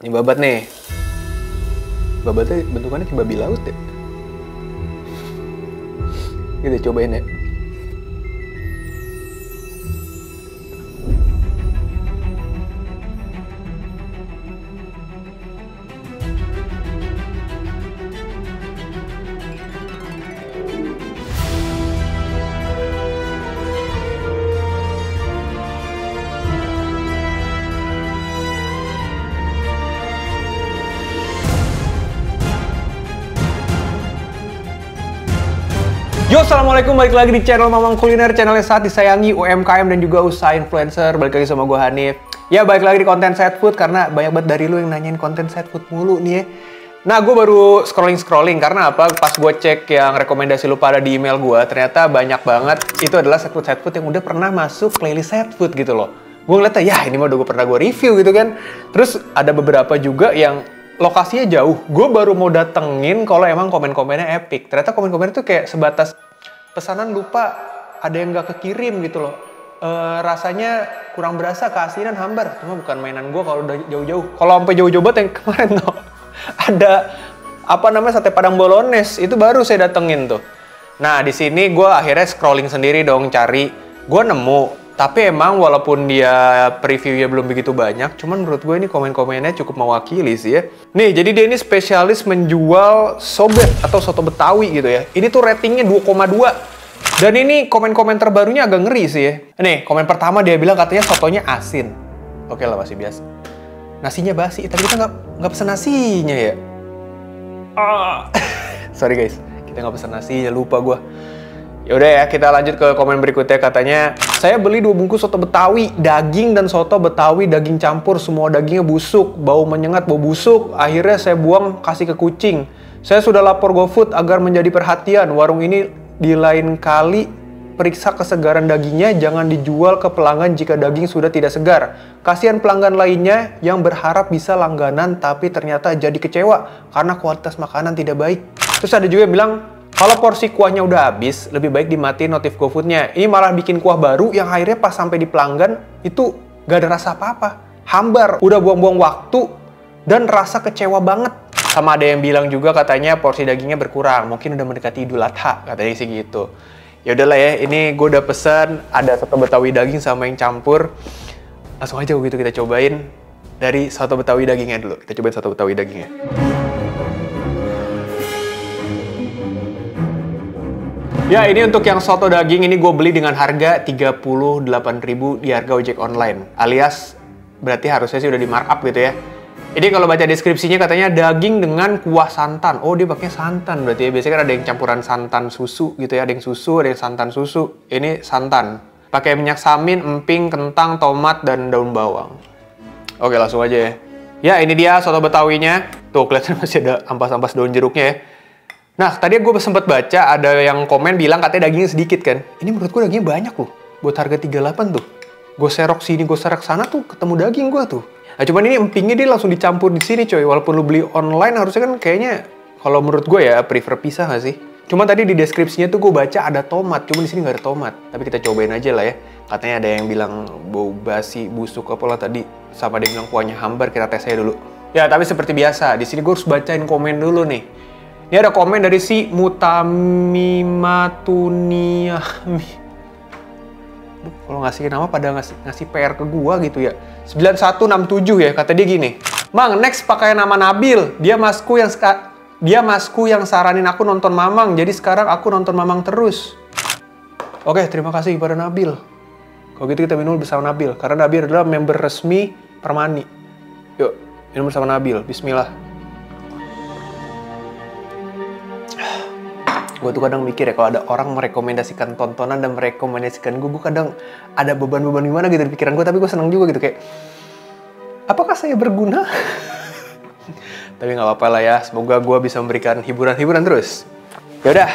Ini babat nih. Babatnya bentukannya kayak babi laut ya. Kita cobain ya. Yo, assalamualaikum, balik lagi di channel Mamang Kuliner, channel yang sangat disayangi UMKM dan juga usaha influencer. Balik lagi sama gue Hanif. Ya, balik lagi di konten set food karena banyak banget dari lu yang nanyain konten set food mulu nih ya. Nah, gue baru scrolling karena apa? Pas gue cek yang rekomendasi lu pada di email gue, ternyata banyak banget itu adalah set food yang udah pernah masuk playlist set food gitu loh. Gue ngeliatnya, ya ini mah udah pernah gue review gitu kan. Terus ada beberapa juga yang lokasinya jauh. Gue baru mau datengin kalau emang komen-komennya epic. Ternyata komen-komennya tuh kayak sebatas pesanan lupa, ada yang nggak kekirim gitu loh. Rasanya kurang berasa, keasinan hambar. Cuma bukan mainan gue kalau udah jauh-jauh. Kalau sampai jauh-jauh banget yang kemarin tuh ada apa namanya sate padang bolones, itu baru saya datengin tuh. Nah di sini gue akhirnya scrolling sendiri dong cari. Gue nemu. Tapi emang walaupun dia previewnya belum begitu banyak, cuman menurut gue ini komen-komennya cukup mewakili sih ya. Nih, jadi dia ini spesialis menjual sobet atau soto Betawi gitu ya. Ini tuh ratingnya 2,2. Dan ini komen-komen terbarunya agak ngeri sih ya. Nih, komen pertama dia bilang katanya sotonya asin. Oke lah, masih biasa. Nasinya basi, tapi kita nggak pesen nasinya ya. Sorry guys, kita nggak pesen nasinya, lupa gue. Yaudah ya, kita lanjut ke komen berikutnya. Katanya, saya beli 2 bungkus soto Betawi, daging dan soto Betawi, daging campur, semua dagingnya busuk, bau menyengat, bau busuk. Akhirnya saya buang, kasih ke kucing. Saya sudah lapor GoFood agar menjadi perhatian. Warung ini di lain kali periksa kesegaran dagingnya, jangan dijual ke pelanggan jika daging sudah tidak segar. Kasihan pelanggan lainnya yang berharap bisa langganan, tapi ternyata jadi kecewa karena kualitas makanan tidak baik. Terus ada juga yang bilang, kalau porsi kuahnya udah habis, lebih baik dimatiin notif GoFood-nya. Ini malah bikin kuah baru yang akhirnya pas sampai di pelanggan, itu gak ada rasa apa-apa. Hambar, udah buang-buang waktu, dan rasa kecewa banget. Sama ada yang bilang juga katanya porsi dagingnya berkurang. Mungkin udah mendekati Idul Adha, katanya sih gitu. Ya udahlah ya, ini gue udah pesen, ada soto Betawi daging sama yang campur. Langsung aja begitu kita cobain dari soto Betawi dagingnya dulu. Kita cobain soto Betawi dagingnya. Ya, ini untuk yang soto daging ini gue beli dengan harga 38.000 di harga ojek online. Alias berarti harusnya sih udah di markup gitu ya. Jadi kalau baca deskripsinya katanya daging dengan kuah santan. Oh, dia pakai santan berarti ya. Biasanya kan ada yang campuran santan susu gitu ya. Ada yang susu, ada yang santan susu. Ini santan. Pakai minyak samin, emping, kentang, tomat, dan daun bawang. Oke, langsung aja ya. Ya, ini dia soto Betawinya. Tuh, kelihatan masih ada ampas-ampas daun jeruknya ya. Nah, tadi gue sempat baca ada yang komen bilang katanya dagingnya sedikit kan. Ini menurut gue dagingnya banyak loh. Buat harga 38 tuh. Gue serok sini, gue serok sana tuh ketemu daging gue tuh. Nah, cuman ini empingnya dia langsung dicampur di sini coy. Walaupun lu beli online harusnya kan kayaknya kalau menurut gue ya prefer pisah gak sih? Cuman tadi di deskripsinya tuh gue baca ada tomat. Cuman di sini nggak ada tomat. Tapi kita cobain aja lah ya. Katanya ada yang bilang bau basi, busuk apalah tadi. Sama ada yang bilang kuahnya hambar. Kita tes aja dulu. Ya, tapi seperti biasa di sini gue harus bacain komen dulu nih. Ini ada komen dari si Mutamimatunyami. Kalau ngasih nama pada ngasih PR ke gua gitu ya. 9167 ya, kata dia gini. Mang, next pakai nama Nabil. Dia masku yang saranin aku nonton Mamang. Jadi sekarang aku nonton Mamang terus. Oke, terima kasih kepada Nabil. Kalau gitu kita minum bersama Nabil. Karena Nabil adalah member resmi Permani. Yuk, minum bersama Nabil. Bismillah. Gue tuh kadang mikir ya, kalau ada orang merekomendasikan tontonan dan merekomendasikan gue kadang ada beban-beban gimana gitu di pikiran gue, tapi gue seneng juga gitu kayak, apakah saya berguna? Tapi nggak apa-apa lah ya, semoga gue bisa memberikan hiburan-hiburan terus. Yaudah,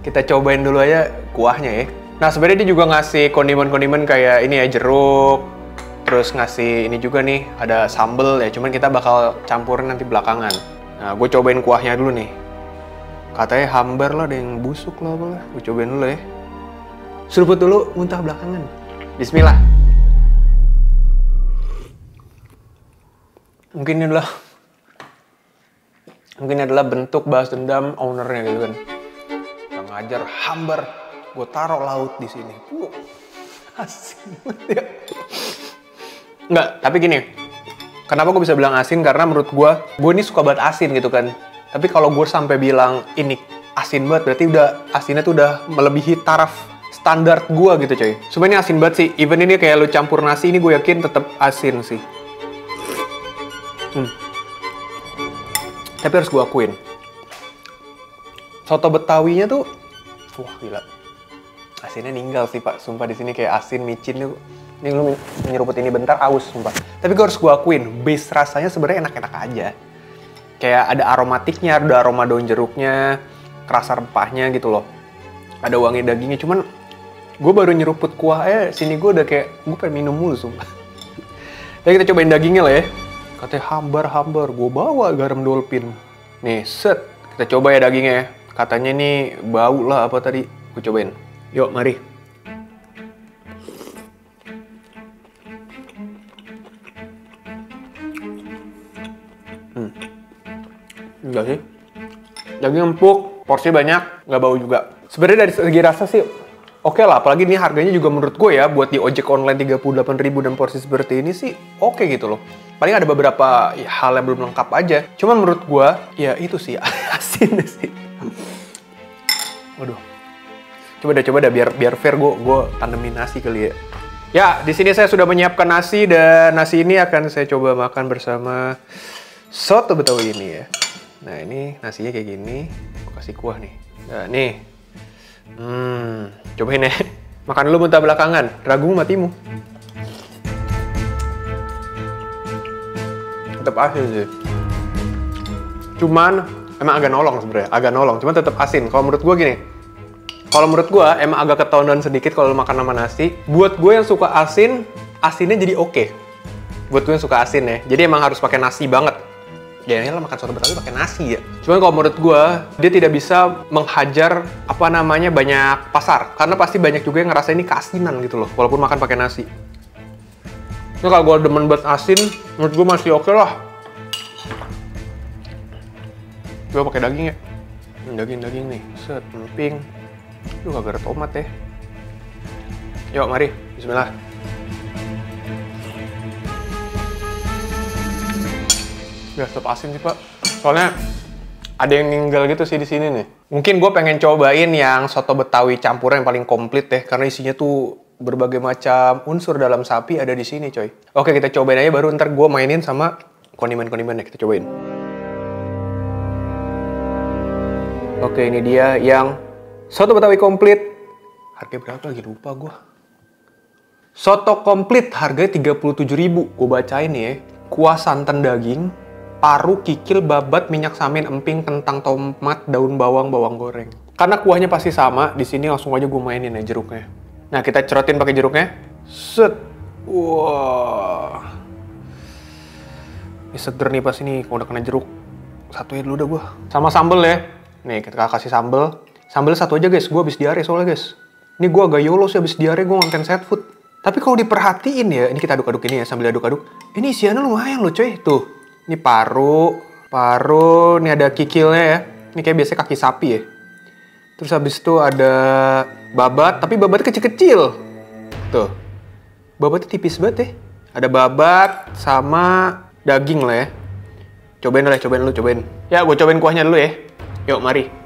kita cobain dulu aja kuahnya ya. Nah sebenarnya dia juga ngasih kondimen-kondimen kayak ini ya, jeruk, terus ngasih ini juga nih, ada sambel ya, cuman kita bakal campurin nanti belakangan. Nah gue cobain kuahnya dulu nih. Katanya hambar lah, ada yang busuk lah apalah. Gue cobain dulu ya. Seruput dulu, muntah belakangan. Bismillah. Mungkin ini adalah bentuk balas dendam ownernya gitu kan. Nggak ngajar, hambar, gue taruh laut di sini. Asin banget ya. Nggak, tapi gini. Kenapa gue bisa bilang asin? Karena menurut gue ini suka banget asin gitu kan. Tapi kalau gue sampai bilang ini asin banget, berarti asinnya tuh udah melebihi taraf standar gue gitu coy. Cuma ini asin banget sih. Even ini kayak lu campur nasi, ini gue yakin tetap asin sih. Tapi harus gue akuin, soto Betawinya tuh, wah gila, asinnya ninggal sih pak, sumpah di sini kayak asin micin tuh. Ini lu nyeruput ini bentar, aus sumpah. Tapi gue harus gue akuin, base rasanya sebenarnya enak-enak aja. Kayak ada aromatiknya, ada aroma daun jeruknya, kerasa rempahnya gitu loh. Ada wangi dagingnya, cuman gue baru nyeruput kuahnya, sini gue udah kayak, gue pengen minum mulu sumpah. Jadi kita cobain dagingnya lah ya. Katanya hambar, gue bawa garam dolphin. Nih, set. Kita coba ya dagingnya ya. Katanya nih bau lah apa tadi. Gue cobain. Yuk, mari. Enggak sih. Daging empuk, porsi banyak, nggak bau juga. Sebenarnya dari segi rasa sih oke lah, apalagi ini harganya juga menurut gue ya, buat di ojek online 38.000 dan porsi seperti ini sih oke gitu loh. Paling ada beberapa hal yang belum lengkap aja. Cuman menurut gue, ya itu sih, asin sih. Waduh. Coba dah biar fair gue tandemin nasi kali ya. Ya, di sini saya sudah menyiapkan nasi dan nasi ini akan saya coba makan bersama soto Betawi ini ya. Nah, ini nasinya kayak gini. Gue kasih kuah nih. Nah, nih. Cobain ya. Makan dulu muntah belakangan. Ragu matimu. Tetap asin sih. Cuman emang agak nolong sebenarnya, Cuman tetap asin. Kalau menurut gue gini. Kalau menurut gue emang agak ketahuan sedikit kalau makan sama nasi. Buat gue yang suka asin, asinnya jadi oke. Buat gue yang suka asin ya. Jadi emang harus pakai nasi banget. Ya ini lah makan soto Betawi pakai nasi ya. Cuman kalau menurut gue, dia tidak bisa menghajar banyak pasar. Karena pasti banyak juga yang ngerasa ini keasinan gitu loh, walaupun makan pakai nasi. Nah kalau gue demen banget asin, menurut gue masih oke lah. Gue pakai daging ya. Daging nih, set, emping. Duh gak ada tomat ya. Yuk mari, bismillah. Ya tetap asin sih pak. Soalnya ada yang ninggal gitu sih di sini nih. Mungkin gue pengen cobain yang soto Betawi campuran yang paling komplit deh, karena isinya tuh berbagai macam unsur dalam sapi ada di sini coy. Oke kita cobain aja, baru ntar gue mainin sama kondimen-kondimennya. Kita cobain. Oke ini dia yang soto Betawi komplit. Harganya berapa lagi lupa gue. Soto komplit harganya 37.000. Gue bacain nih ya. Kuah santan daging, paru, kikil, babat, minyak samin, emping, kentang, tomat, daun bawang, bawang goreng. Karena kuahnya pasti sama, di sini langsung aja gue mainin ya jeruknya. Nah, kita cerotin pakai jeruknya. Set. Wah. Ini seger nih pas ini, kalau udah kena jeruk. Satuin dulu dah gue. Sama sambel ya. Nih, kita kasih sambel. Sambel satu aja guys, gue habis diare soalnya guys. Ini gue agak YOLO sih habis diare, gue ngonten set food. Tapi kalau diperhatiin ya, ini kita aduk-aduk ini ya, sambil aduk-aduk. Ini isiannya lumayan loh coy, tuh. Ini paru, ini ada kikilnya ya. Ini kayak biasanya kaki sapi ya. Terus habis itu ada babat, tapi babatnya kecil-kecil. Tuh, babatnya tipis banget ya. Ada babat sama daging lah ya. Cobain lu. Ya, gue cobain kuahnya dulu ya. Yuk, mari.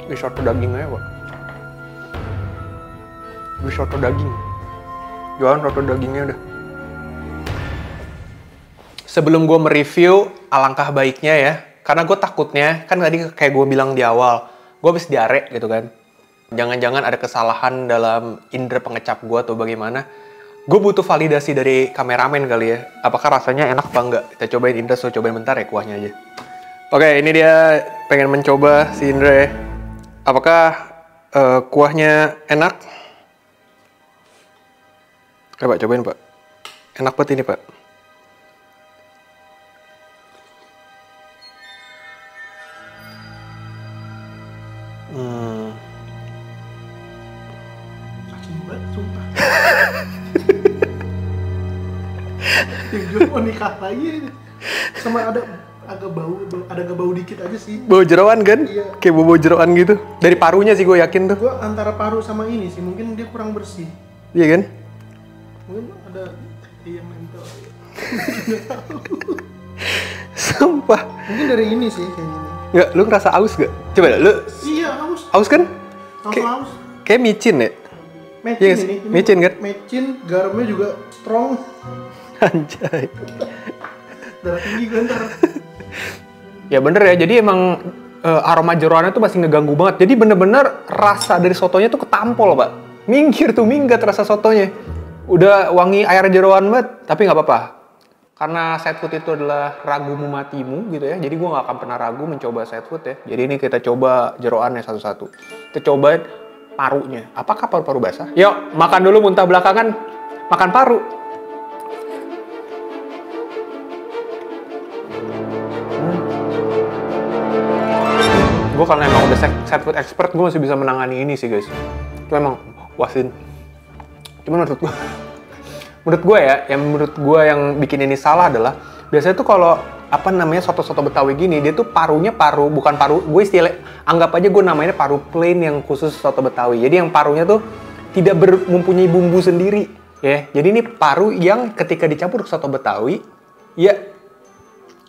Ini soto dagingnya pak. Ini soto daging. Jualan soto dagingnya udah. Sebelum gue mereview, alangkah baiknya ya. Karena gue takutnya, kan tadi kayak gue bilang di awal, gue habis diare gitu kan. Jangan-jangan ada kesalahan dalam indera pengecap gue atau bagaimana. Gue butuh validasi dari kameramen kali ya. Apakah rasanya enak apa enggak? Kita cobain, Indra, so cobain bentar ya kuahnya aja. Oke, ini dia pengen mencoba si Indra ya. Apakah kuahnya enak? Coba cobain pak. Enak banget ini pak. Cacing banget, sumpah. Jujur mau nikah lagi. Sama ada agak bau dikit aja sih. Bau jeroan kan? Iya. Kayak bau jeroan gitu. Dari parunya sih gue yakin tuh. Gue antara paru sama ini sih, mungkin dia kurang bersih. Iya kan? Mungkin ada yang nempel. Sumpah. Mungkin dari ini sih kayaknya. Nggak, lu ngerasa aus gak? Coba dah, lu Iya, haus. aus kan? Langsung haus. Kayak micin ya? Mecin Yes, ini. micin kan? Mecin, garamnya juga strong. Anjay. Darah tinggi gue ntar. Ya bener ya, jadi emang aroma jeroannya tuh masih ngeganggu banget. Jadi bener-bener rasa dari sotonya tuh ketampol, Pak. Minggat rasa sotonya. Udah wangi air jeroan banget, tapi nggak apa-apa. Karena side food itu adalah ragumu matimu gitu ya. Jadi gue nggak akan pernah ragu mencoba side food ya. Jadi ini kita coba jeroannya satu-satu. Kita cobain parunya. Apakah paru-paru basah? Yuk, makan dulu, muntah belakangan. Makan paru. Gue karena emang udah side food expert, gue masih bisa menangani ini sih guys. Itu emang wasin. Cuman menurut gue yang bikin ini salah adalah biasanya tuh kalau apa namanya soto-soto Betawi gini, dia tuh parunya bukan paru, gue istilah anggap aja gue namanya paru plain yang khusus soto Betawi. Jadi yang parunya tuh tidak mempunyai bumbu sendiri ya. Jadi ini paru yang ketika dicampur ke soto Betawi ya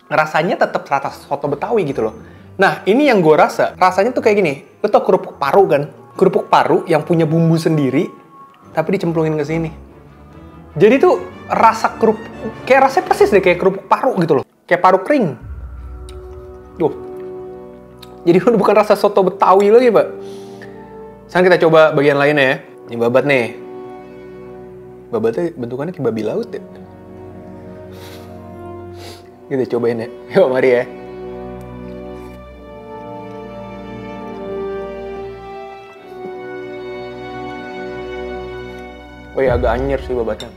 rasanya tetap rasa soto Betawi gitu loh. Nah, ini yang gue rasanya tuh kayak gini. Lo tau kerupuk paru kan? Kerupuk paru yang punya bumbu sendiri tapi dicemplungin ke sini. Jadi tuh kayak rasanya persis deh kayak kerupuk paru gitu loh. Kayak paru kering. Tuh. Jadi udah bukan rasa soto Betawi lagi, Pak. Sekarang kita coba bagian lainnya ya. Ini babat nih. Babatnya bentukannya kayak babi laut ya. Kita cobain ya. Yuk, mari ya. Oh iya, agak anyer sih babatnya.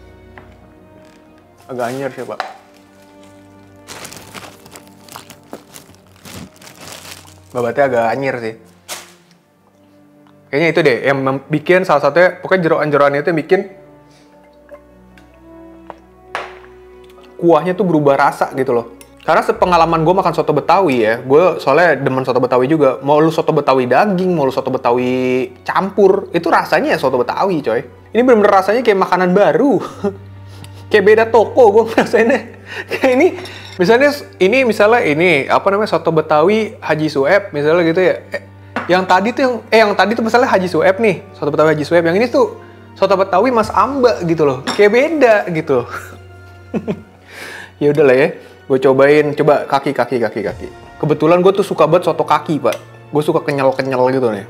Agak anyer sih, Pak. Babatnya agak anyer sih. Kayaknya itu deh yang bikin salah satunya, pokoknya jeroan-jeroan itu yang bikin kuahnya tuh berubah rasa gitu loh. Karena sepengalaman gue makan soto Betawi ya, gue soalnya demen soto Betawi juga. Mau lu soto Betawi daging, mau lu soto Betawi campur, itu rasanya ya soto Betawi coy. Ini bener-bener rasanya kayak makanan baru. Kayak beda toko gue ngerasainnya. Kayak ini, misalnya ini, apa namanya, soto Betawi Haji Sueb, misalnya gitu ya. Yang tadi tuh misalnya Haji Sueb nih, soto Betawi Haji Sueb. Yang ini tuh soto Betawi Mas Amba gitu loh. Kayak beda gitu. Ya udahlah ya. Gue coba kaki. Kebetulan gue tuh suka banget soto kaki, Pak. Gue suka kenyal-kenyal gitu nih.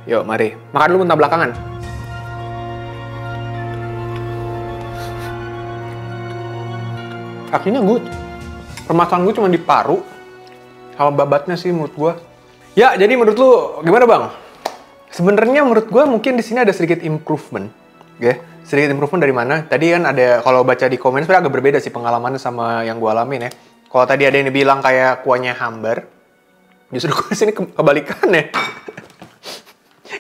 Yuk, mari. Makan dulu muntah belakangan. Kakinya good. Permasalahan gue cuma di paru sama babatnya sih menurut gue. Ya, jadi menurut lu gimana, Bang? Sebenarnya menurut gue mungkin di sini ada sedikit improvement. Ya. Sedikit improvement dari mana? Tadi kan ada, kalau baca di komen sebenarnya agak berbeda sih pengalamannya sama yang gue alamin ya. Kalau tadi ada yang bilang kayak kuahnya hambar, justru gue sini kebalikan ya.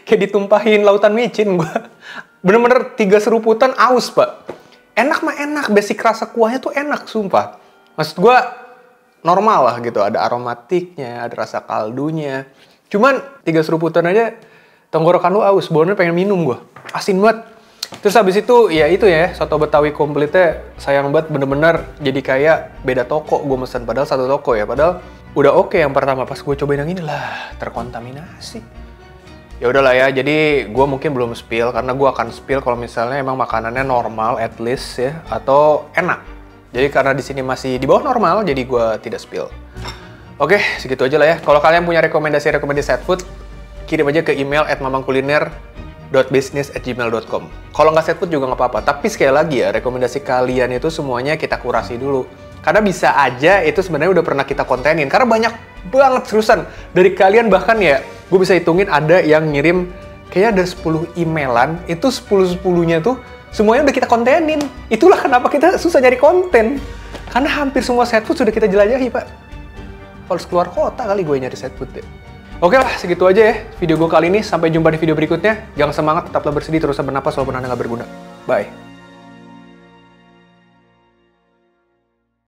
Kayak ditumpahin lautan micin gue. Bener-bener 3 seruputan aus, Pak. Enak mah enak, basic rasa kuahnya tuh enak, sumpah. Maksud gue normal lah gitu, ada aromatiknya, ada rasa kaldunya. Cuman 3 seruputan aja tenggorokan lu aus, bawahnya pengen minum gue. Asin banget. Terus habis itu, ya itu ya, soto Betawi komplitnya sayang banget, bener-bener jadi kayak beda toko gue mesen. Padahal satu toko ya, padahal udah oke yang pertama. Pas gue cobain yang ini lah, terkontaminasi. Ya udahlah ya, jadi gue mungkin belum spill, karena gue akan spill kalau misalnya emang makanannya normal at least ya, atau enak. Jadi karena di sini masih di bawah normal, jadi gue tidak spill. Oke, segitu aja lah ya. Kalau kalian punya rekomendasi side food, kirim aja ke email @mamangkuliner.business@gmail.com. Kalau nggak side food juga nggak apa-apa. Tapi sekali lagi ya, rekomendasi kalian itu semuanya kita kurasi dulu. Karena bisa aja itu sebenarnya udah pernah kita kontenin. Karena banyak banget seriusan. Dari kalian bahkan ya, gue bisa hitungin ada yang ngirim, kayaknya ada 10 emailan, itu 10-10-nya tuh semuanya udah kita kontenin. Itulah kenapa kita susah nyari konten. Karena hampir semua side food sudah kita jelajahi, Pak. Harus keluar kota kali gue nyari side food deh. Oke lah, segitu aja ya video gue kali ini. Sampai jumpa di video berikutnya. Jangan semangat, tetaplah bersedih, teruslah bernapas walaupun Anda nggak berguna. Bye.